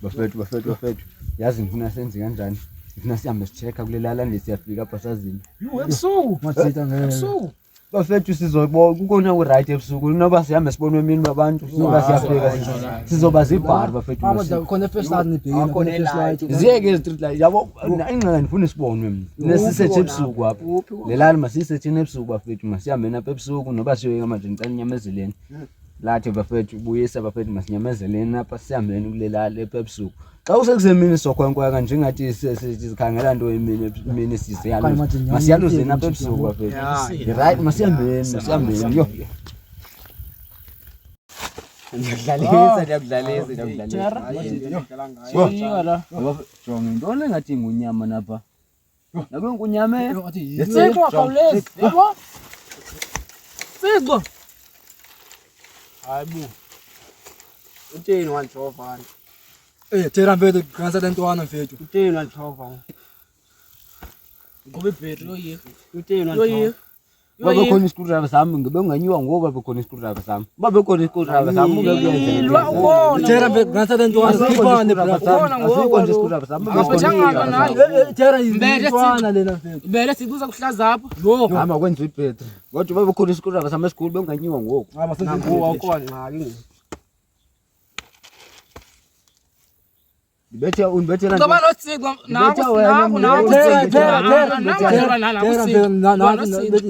bafethu yazi ngifuna senze kanjani ngifuna sihambe sichecka kulelala lesiyafika apha sazini ebusuku mathita ebusuku bafethu sizobona kukona ku-right ebusuku noba sihambe sibone emini babantu noba siyafika sizoba zibhari bafethu khona first light nibhekile ziyeke ezi-street light yabo ingqaka ndifuna sibonwe mna nesisethe ebusuku apha lelali masiyisetheni ebusuku bafethu masihambeni apha ebusuku noba siyoyeka manje ndicela inyamezeleni lathi bafethu buyisa bafethu masinyamezeleni apha sihambeni kulelali apha ebusuku xa usekusemini sokhwenkwe kanje ngathi sikhangela nto emini sisiyalo masiyaluzeni apha ebusuku bafethu right masihambeni yo ndiyakudlalisa jonga intoni engathi ngunyama napha nakunkunyama Sixo khawulezi yabo Sixo Hayibo Utheni wanjova tera mfethu kansa lentwana mfethu Utheni wanjova Ngobe battery oyiko Utheni wanjova babe khona isikrudrayiva sami ngibe unganyiwa ngoku babe khona isikrudrayiva sami babe khona isikrudrayiva sami ungekuyenzela tera mfethu kansa lentwana sikhipane asikho nje isikrudrayiva sami Bachangana nayo tera izintwana lena mfethu Bele sibuza kuhlaza apha lo hamba kwenza ibhetri kodwa babe khona isikrudrayiva sami esikhulu benganyiwa ngoku nangu awukho ngxaki Unibethela ngoba noSixo nangu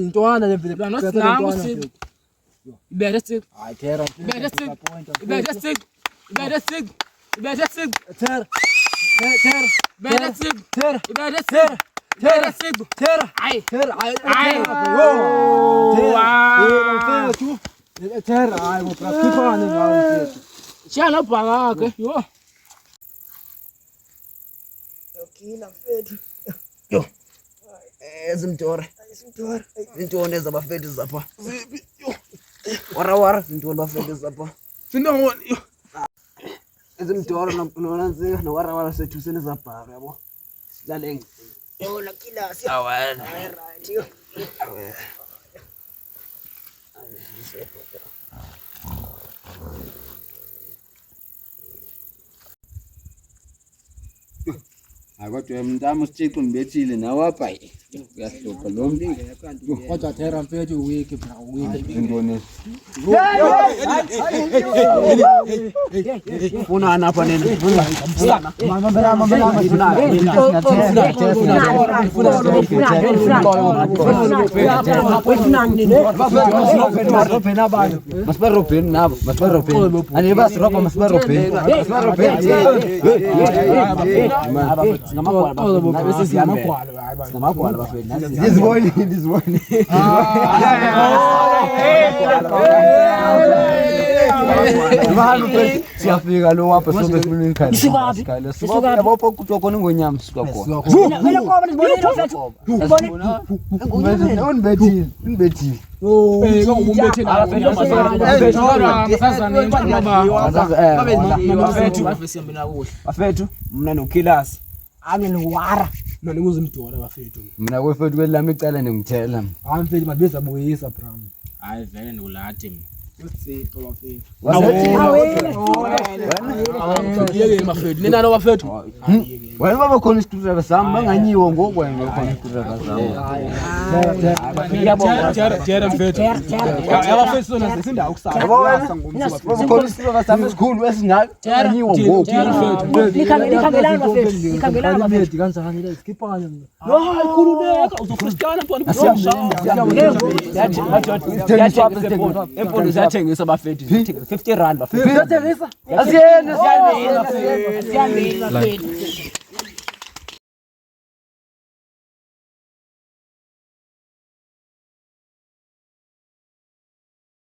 intwana lemfethu Ibere Sixo hayi tera Ibere Sixo Ibere Sixo Ibere Sixo Ibere Sixo tera Ibere Sixo tera Ibere Sixo Ibere Sixo tera Ai tera Ai mfethu tera hayi ngokukhipane ngawo mfethu Shana bhaka yo Kila mfethu yo ezimdora zintoni ezabafethu zapha zipi yo wara zintoni bafethu zapha Sindawona yo ezimdora nonanzika nawara sethuseni zabhaka yabo silalenge yona kila siya awena right yo kodwa mntamo sithixo ndibethile nawe apha uyahlupha lo mntu kodwa tera mfethu wiki bra wiki intoni funana apha nini masibarobheni nabo masibarobheni andibasirobha masibarobheni Sinamagwala bafethu ndizibone siyafika lo apha sobe sifuna ikhali yabo kuthiwa khona ingonyama sisuka khona unibethile bafethu mna noKilasi ame nowara mina nguzimdora bafethu mina kwefethu kwelami icala ndingithela hayi mfethu mabeza buyisa bram hayi vele ndolati mina uSipho bafethu yeke bafethu nina no bafethu wena baba khona isikrudrayiva sami banganyiwa ngoku wena khona isikrudrayiva sami jera mfethu abafethu sona sesindawo kusasa baba khona isikrudrayiva sami esikhulu esingaka banganyiwa ngoku nikhangelana bafethu nikhangelana bafethu kancane le sikhipane hayi khululeka uzofrustana mpona empondo ziyathengisa bafethu 50 rand bafethu asiyeni bafethu